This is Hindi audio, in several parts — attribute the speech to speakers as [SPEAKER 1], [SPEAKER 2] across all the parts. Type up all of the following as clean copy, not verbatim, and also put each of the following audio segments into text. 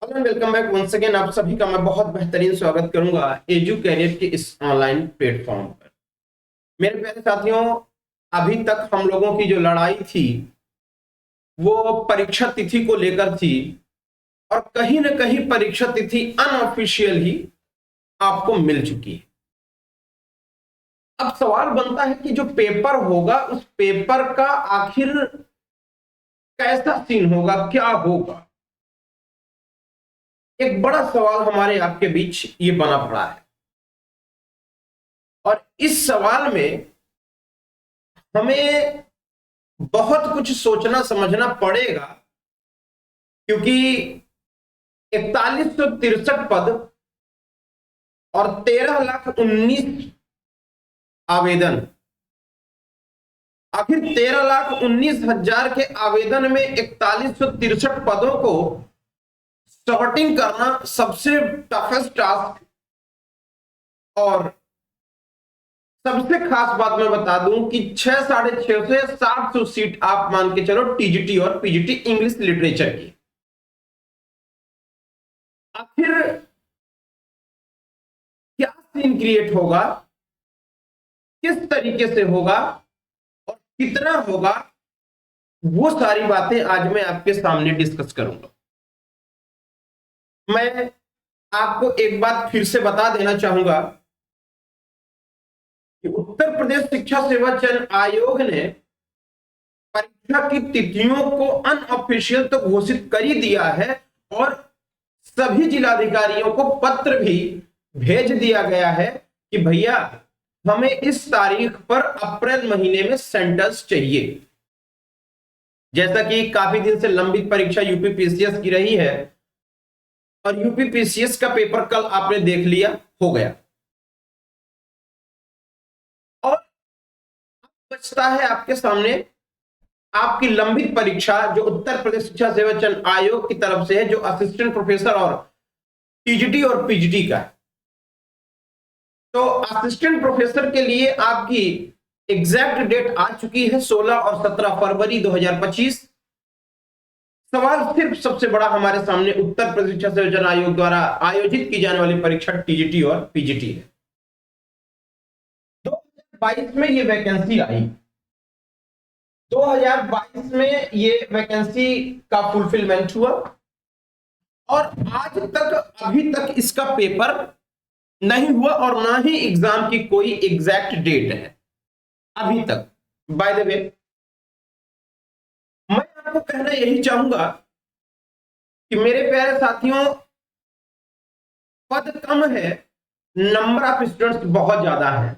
[SPEAKER 1] Hello and welcome back once again. आप सभी का मैं बहुत बेहतरीन स्वागत करूंगा एजू कैरियर के इस ऑनलाइन प्लेटफॉर्म पर। मेरे प्यारे साथियों, अभी तक हम लोगों की जो लड़ाई थी वो परीक्षा तिथि को लेकर थी, और कहीं ना कहीं परीक्षा तिथि अनऑफिशियल ही आपको मिल चुकी है। अब सवाल बनता है कि जो पेपर होगा उस पेपर का आखिर कैसा सीन होगा, क्या होगा। एक बड़ा सवाल हमारे आपके बीच ये बना पड़ा है, और इस सवाल में हमें बहुत कुछ सोचना समझना पड़ेगा, क्योंकि 4163 पद और 13,19,000 आवेदन। आखिर 13,19,000 के आवेदन में 4163 पदों को सॉर्टिंग करना सबसे टफेस्ट टास्क। और सबसे खास बात मैं बता दूं कि 6,600 से 700 सीट आप मान के चलो टीजीटी और पीजीटी इंग्लिश लिटरेचर की। आखिर क्या सीन क्रिएट होगा, किस तरीके से होगा और कितना होगा, वो सारी बातें आज मैं आपके सामने डिस्कस करूंगा। मैं आपको एक बात फिर से बता देना चाहूंगा कि उत्तर प्रदेश शिक्षा सेवा चयन आयोग ने परीक्षा की तिथियों को अनऑफिशियल तो घोषित कर ही दिया है, और सभी जिलाधिकारियों को पत्र भी भेज दिया गया है कि भैया हमें इस तारीख पर अप्रैल महीने में सेंटर्स चाहिए। जैसा कि काफी दिन से लंबित परीक्षा यूपी पीसीएस की रही है, और यूपी पीसीएस का पेपर कल आपने देख लिया, हो गया। और बचता है आपके सामने आपकी लंबित परीक्षा, जो उत्तर प्रदेश शिक्षा सेवा चयन आयोग की तरफ से है, जो असिस्टेंट प्रोफेसर और टीजीटी और पीजीटी का है। तो असिस्टेंट प्रोफेसर के लिए आपकी एग्जैक्ट डेट आ चुकी है 16 और 17 फरवरी 2025। सवाल सिर्फ सबसे बड़ा हमारे सामने उत्तर प्रदेश शिक्षा सेवा चयन आयोग द्वारा आयोजित की जाने वाली परीक्षा टीजीटी और पीजीटी है। 2022 में ये वैकेंसी आई, 2022 में ये वैकेंसी का फुलफिलमेंट हुआ, और आज तक अभी तक इसका पेपर नहीं हुआ, और ना ही एग्जाम की कोई एग्जैक्ट डेट है अभी तक। बाय द वे, मैं आपको कहना यही चाहूंगा कि मेरे प्यारे साथियों, पद कम है, नंबर ऑफ स्टूडेंट्स बहुत ज्यादा है।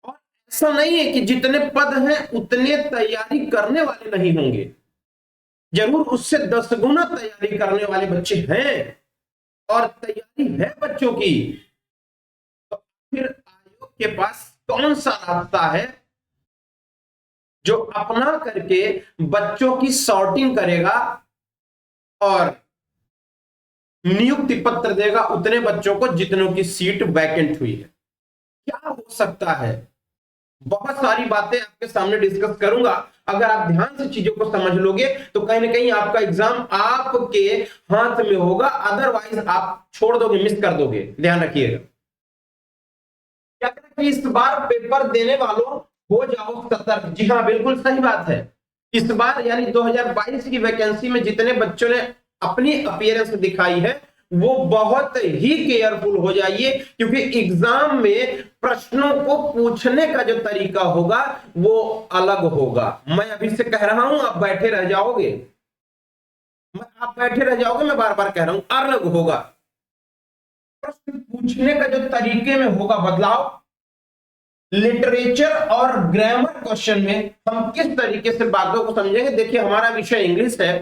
[SPEAKER 1] और ऐसा नहीं है कि जितने पद हैं उतने तैयारी करने वाले नहीं होंगे, जरूर उससे 10 गुना तैयारी करने वाले बच्चे हैं, और तैयारी है बच्चों की। तो फिर आयोग के पास कौन सा रास्ता है जो अपना करके बच्चों की सॉर्टिंग करेगा और नियुक्ति पत्र देगा उतने बच्चों को जितनों की सीट वैकेंट हुई है। क्या हो सकता है, बहुत सारी बातें आपके सामने डिस्कस करूंगा। अगर आप ध्यान से चीजों को समझ लोगे तो कहीं ना कहीं आपका एग्जाम आपके हाथ में होगा, अदरवाइज आप छोड़ दोगे, मिस कर दोगे। ध्यान रखिएगा। क्या कि इस बार पेपर देने वालों हो जाओ सतर्क। जी हाँ, बिल्कुल सही बात है। इस बार यानी 2022 की वैकेंसी में जितने बच्चों ने अपनी अपीयरेंस दिखाई है वो बहुत ही केयरफुल हो जाइए, क्योंकि एग्जाम में प्रश्नों को पूछने का जो तरीका होगा वो अलग होगा। मैं अभी से कह रहा हूं, आप बैठे रह जाओगे, मैं बार बार कह रहा हूं, अलग होगा। प्रश्न पूछने का जो तरीके में होगा बदलाव, लिटरेचर और ग्रामर क्वेश्चन में हम किस तरीके से बातों को समझेंगे। देखिए, हमारा विषय इंग्लिश है,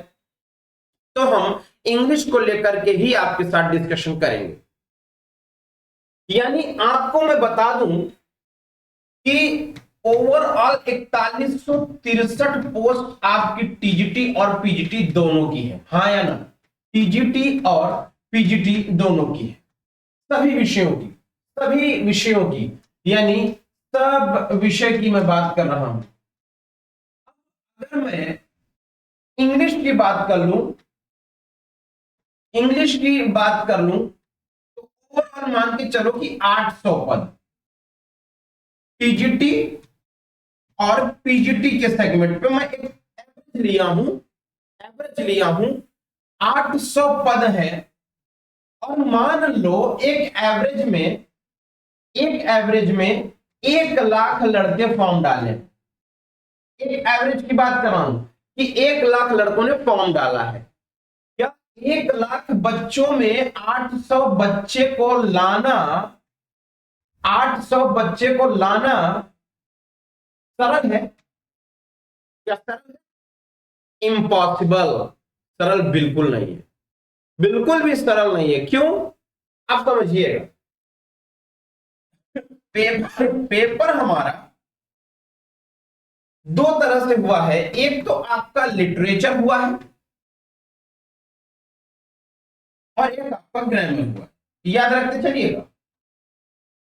[SPEAKER 1] तो हम इंग्लिश को लेकर के ही आपके साथ डिस्कशन करेंगे। यानी आपको मैं बता दूं कि ओवरऑल 4163 पोस्ट आपकी टीजीटी और पीजीटी दोनों की है। हाँ या ना? टीजीटी और पीजीटी दोनों की है, सभी विषयों की, यानी सब विषय की मैं बात कर रहा हूं। अगर मैं इंग्लिश की बात कर लूं इंग्लिश की बात कर लूं तो ओवरऑल मान के चलो कि 800 पद टीजीटी और पीजीटी के सेगमेंट पे मैं एक एवरेज लिया हूं 800 पद है। और मान लो एक एवरेज में 1 लाख लड़के फॉर्म डाले। एक एवरेज की बात कर रहा हूं कि 1 लाख लड़कों ने फॉर्म डाला है। क्या 1 लाख बच्चों में 800 बच्चे को लाना सरल है? क्या सरल है? इम्पॉसिबल। सरल बिल्कुल नहीं है, बिल्कुल भी सरल नहीं है। क्यों? आप समझिएगा। पेपर हमारा दो तरह से हुआ है। एक तो आपका लिटरेचर हुआ है और एक आपका ग्रामर हुआ है। याद रखते चलिएगा।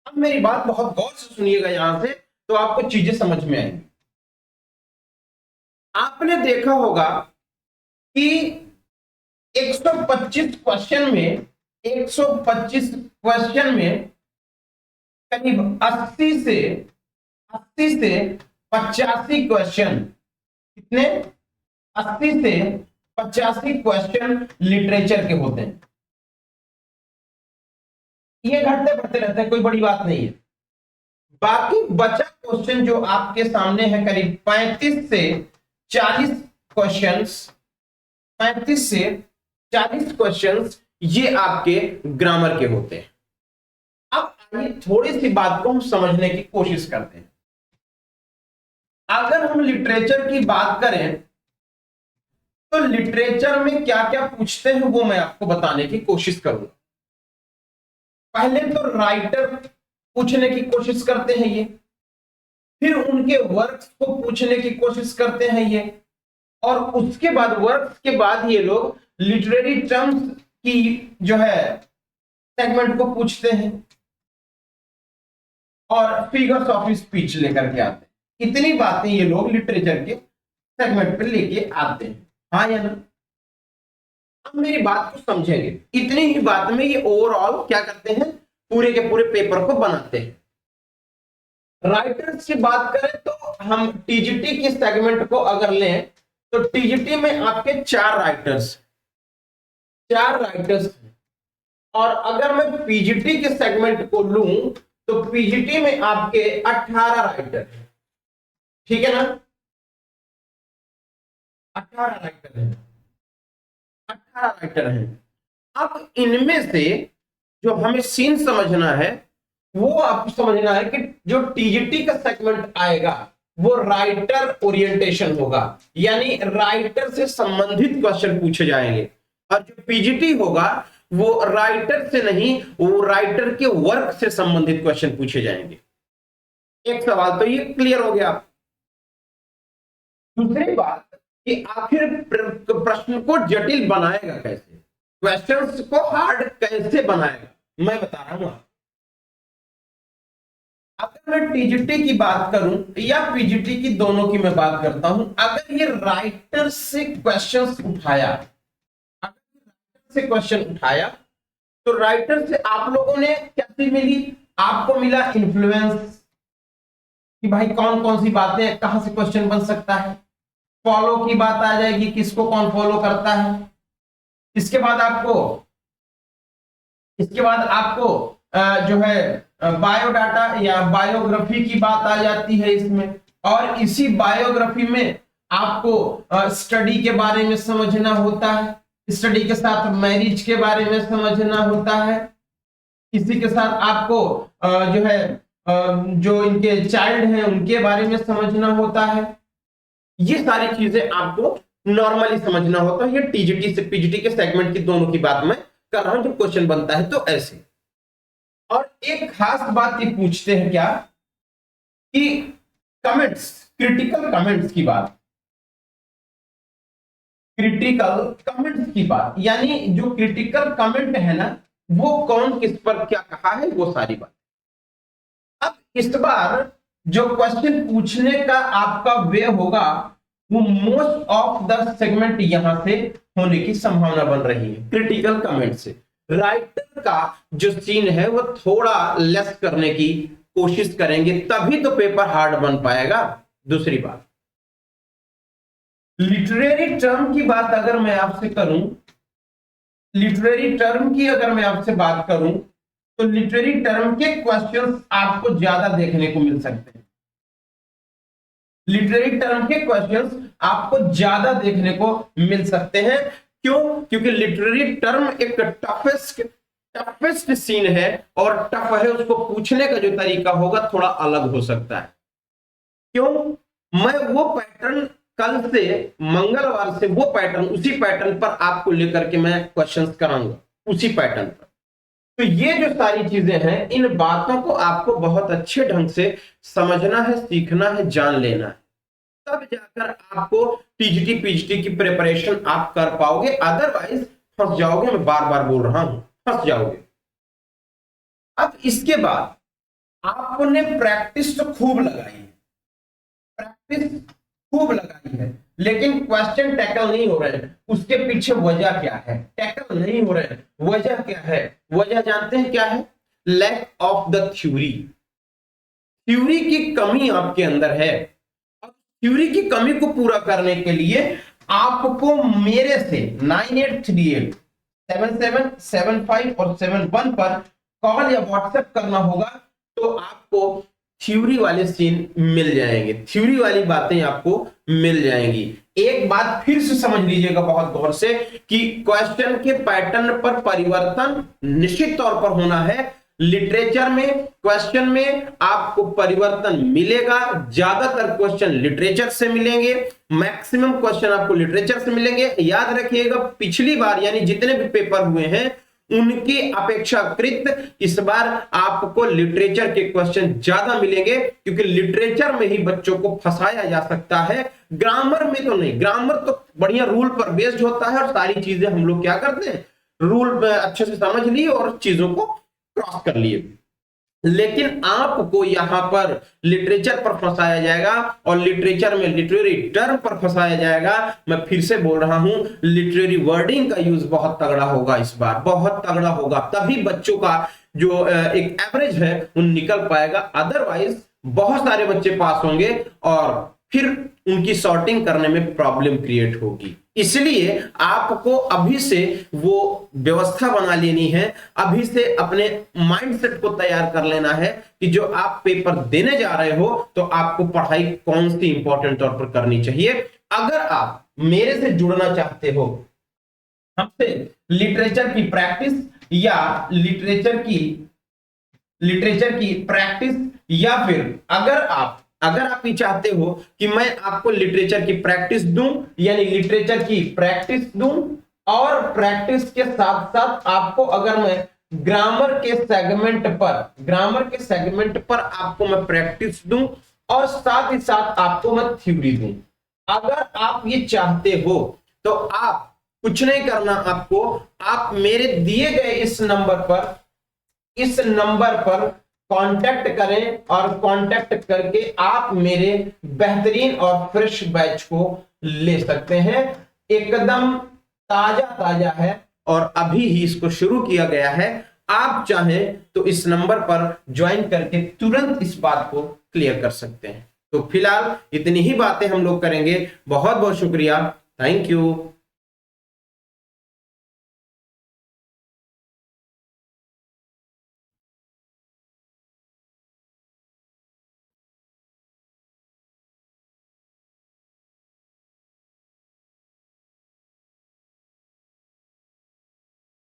[SPEAKER 1] अब मेरी बात बहुत गौर से सुनिएगा यहां से, तो आपको चीजें समझ में आएंगी। आपने देखा होगा कि 125 क्वेश्चन में 125 क्वेश्चन में करीब 80 से 85 क्वेश्चन, कितने? 80 से 85 क्वेश्चन लिटरेचर के होते हैं। ये घटते बढ़ते रहते हैं, कोई बड़ी बात नहीं है। बाकी बचा क्वेश्चन जो आपके सामने है करीब 35 से 40 क्वेश्चंस, 35 से 40 क्वेश्चंस ये आपके ग्रामर के होते हैं। अब आइए थोड़ी सी बात को हम समझने की कोशिश करते हैं। अगर हम लिटरेचर की बात करें तो लिटरेचर में क्या क्या पूछते हैं वो मैं आपको बताने की कोशिश करूंगा। पहले तो राइटर पूछने की कोशिश करते हैं ये, फिर उनके वर्क्स को पूछने की कोशिश करते हैं ये, और उसके बाद वर्क्स के बाद ये लोग लिटरेरी टर्म्स की जो है सेगमेंट को पूछते हैं और फिगर्स ऑफ स्पीच लेकर के आते हैं। इतनी बातें ये लोग लिटरेचर के सेगमेंट पे लेके आते हैं, हाँ या ना? अब मेरी बात को समझेंगे। इतनी ही बात में ये ओवरऑल क्या करते हैं, पूरे के पूरे पेपर को बनाते हैं। राइटर्स की बात करें तो हम टीजीटी की सेगमेंट को अगर लें तो टीजीटी में आपके 4 राइटर्स हैं। और अगर मैं पीजीटी के सेगमेंट को लूं तो पीजीटी में आपके 18 राइटर हैं। ठीक है ना? 18 राइटर हैं, 18 राइटर हैं। अब इनमें से जो हमें सीन समझना है वो आपको समझना है कि जो टीजीटी का सेगमेंट आएगा वो राइटर ओरिएंटेशन होगा, यानी राइटर से संबंधित क्वेश्चन पूछे जाएंगे। और जो पीजीटी होगा वो राइटर से नहीं, वो राइटर के वर्क से संबंधित क्वेश्चन पूछे जाएंगे। एक सवाल तो ये क्लियर हो गया। दूसरी बात कि आखिर प्रश्न को जटिल बनाएगा कैसे, क्वेश्चंस को हार्ड कैसे बनाएगा, मैं बता रहा हूं। अगर मैं टीजीटी की बात करूं या पीजीटी की, दोनों की मैं बात करता हूं, अगर ये राइटर से क्वेश्चंस उठाया, तो राइटर से आप लोगों ने क्या चीज मिली? आपको मिला इन्फ्लुएंस, कि भाई कौन कौन सी बातें कहां से क्वेश्चन बन सकता है। फॉलो की बात आ जाएगी, किसको कौन फॉलो करता है। इसके बाद आपको जो है बायोडाटा या बायोग्राफी की बात आ जाती है इसमें, और इसी बायोग्राफी में आपको स्टडी के बारे में समझना होता है, स्टडी के साथ मैरिज के बारे में समझना होता है, इसी के साथ आपको जो है जो इनके चाइल्ड हैं उनके बारे में समझना होता है। ये सारी चीजें आपको नॉर्मली समझना होता है। ये टीजीटी से पीजीटी के सेगमेंट की दोनों की बात मैं कर रहा हूं, जो क्वेश्चन बनता है तो ऐसे। और एक खास बात ये पूछते हैं क्या कि कमेंट्स, क्रिटिकल कमेंट्स की बात, यानी जो क्रिटिकल कमेंट है ना, वो कौन किस पर क्या कहा है, वो सारी बात। अब इस बार जो क्वेश्चन पूछने का आपका वे होगा वो मोस्ट ऑफ द सेगमेंट यहां से होने की संभावना बन रही है क्रिटिकल कमेंट से। राइटर का जो सीन है वो थोड़ा लेस करने की कोशिश करेंगे, तभी तो पेपर हार्ड बन पाएगा। दूसरी बात, लिटरेरी टर्म की बात अगर मैं आपसे करूं, लिटरेरी टर्म की अगर मैं आपसे बात करूं, तो लिटरेरी टर्म के क्वेश्चंस आपको ज्यादा देखने को मिल सकते हैं। लिटरेरी टर्म के क्वेश्चंस आपको ज्यादा देखने को मिल सकते हैं। क्यों? क्योंकि लिटरेरी टर्म एक टफेस्ट सीन है, और टफ है, उसको पूछने का जो तरीका होगा थोड़ा अलग हो सकता है। क्यों? मैं वो पैटर्न कल से, मंगलवार से वो पैटर्न, उसी पैटर्न पर आपको लेकर के मैं क्वेश्चंस कराऊंगा, उसी पैटर्न पर। तो ये जो सारी चीजें हैं, इन बातों को आपको बहुत अच्छे ढंग से समझना है, सीखना है, जान लेना है, तब जाकर आपको टीजीटी पीजीटी की प्रिपरेशन आप कर पाओगे। अदरवाइज फंस जाओगे। मैं बार बार बोल रहा हूं, फंस जाओगे। अब इसके बाद आपने प्रैक्टिस तो खूब लगाई है, प्रैक्टिस खूब लगाई है, लेकिन क्वेश्चन टैकल नहीं हो रहे हैं। उसके पीछे वजह क्या है? टैकल नहीं हो रहे हैं, वजह क्या है? वजह जानते हैं क्या है? Lack of the theory. Theory की कमी आपके अंदर है। थ्योरी की कमी को पूरा करने के लिए आपको मेरे से 9838 7775 और 71 पर कॉल या व्हाट्सएप करना होगा, तो आपको थ्योरी वाले सीन मिल जाएंगे, थ्योरी वाली बातें आपको मिल जाएंगी। एक बात फिर से समझ लीजिएगा बहुत गौर से, कि क्वेश्चन के पैटर्न पर परिवर्तन निश्चित तौर पर होना है। लिटरेचर में क्वेश्चन में आपको परिवर्तन मिलेगा। ज्यादातर क्वेश्चन लिटरेचर से मिलेंगे, मैक्सिमम क्वेश्चन आपको लिटरेचर से मिलेंगे। याद रखिएगा, पिछली बार यानी जितने भी पेपर हुए हैं उनकी अपेक्षाकृत इस बार आपको लिटरेचर के क्वेश्चन ज्यादा मिलेंगे, क्योंकि लिटरेचर में ही बच्चों को फंसाया जा सकता है, ग्रामर में तो नहीं। ग्रामर तो बढ़िया रूल पर बेस्ड होता है, और सारी चीजें हम लोग क्या करते हैं, रूल अच्छे से समझ लिए और चीजों को क्रॉस कर लिए। लेकिन आपको यहां पर लिटरेचर पर फंसाया जाएगा, और लिटरेचर में लिटरेरी टर्म पर फंसाया जाएगा। मैं फिर से बोल रहा हूं, लिटरेरी वर्डिंग का यूज बहुत तगड़ा होगा इस बार, बहुत तगड़ा होगा, तभी बच्चों का जो एक एवरेज है वो निकल पाएगा। अदरवाइज बहुत सारे बच्चे पास होंगे और फिर उनकी सॉर्टिंग करने में प्रॉब्लम क्रिएट होगी। इसलिए आपको अभी से वो व्यवस्था बना लेनी है, अभी से अपने माइंडसेट को तैयार कर लेना है कि जो आप पेपर देने जा रहे हो तो आपको पढ़ाई कौन सी इंपॉर्टेंट तौर पर करनी चाहिए। अगर आप मेरे से जुड़ना चाहते हो, हमसे लिटरेचर की प्रैक्टिस या लिटरेचर की प्रैक्टिस, या फिर अगर आप ये चाहते हो कि मैं आपको लिटरेचर की प्रैक्टिस दूं, यानी लिटरेचर की प्रैक्टिस दूं, और प्रैक्टिस के साथ साथ आपको अगर मैं ग्रामर के सेगमेंट पर आपको मैं प्रैक्टिस दूं, और साथ ही साथ आपको मैं थ्योरी दूं, अगर आप ये चाहते हो तो आप कुछ नहीं करना, आपको आप मेरे दिए गए इस नंबर पर कांटेक्ट करें, और कांटेक्ट करके आप मेरे बेहतरीन और फ्रेश बैच को ले सकते हैं। एकदम ताजा है और अभी ही इसको शुरू किया गया है। आप चाहें तो इस नंबर पर ज्वाइन करके तुरंत इस बात को क्लियर कर सकते हैं। तो फिलहाल इतनी ही बातें हम लोग करेंगे। बहुत बहुत शुक्रिया, थैंक यू।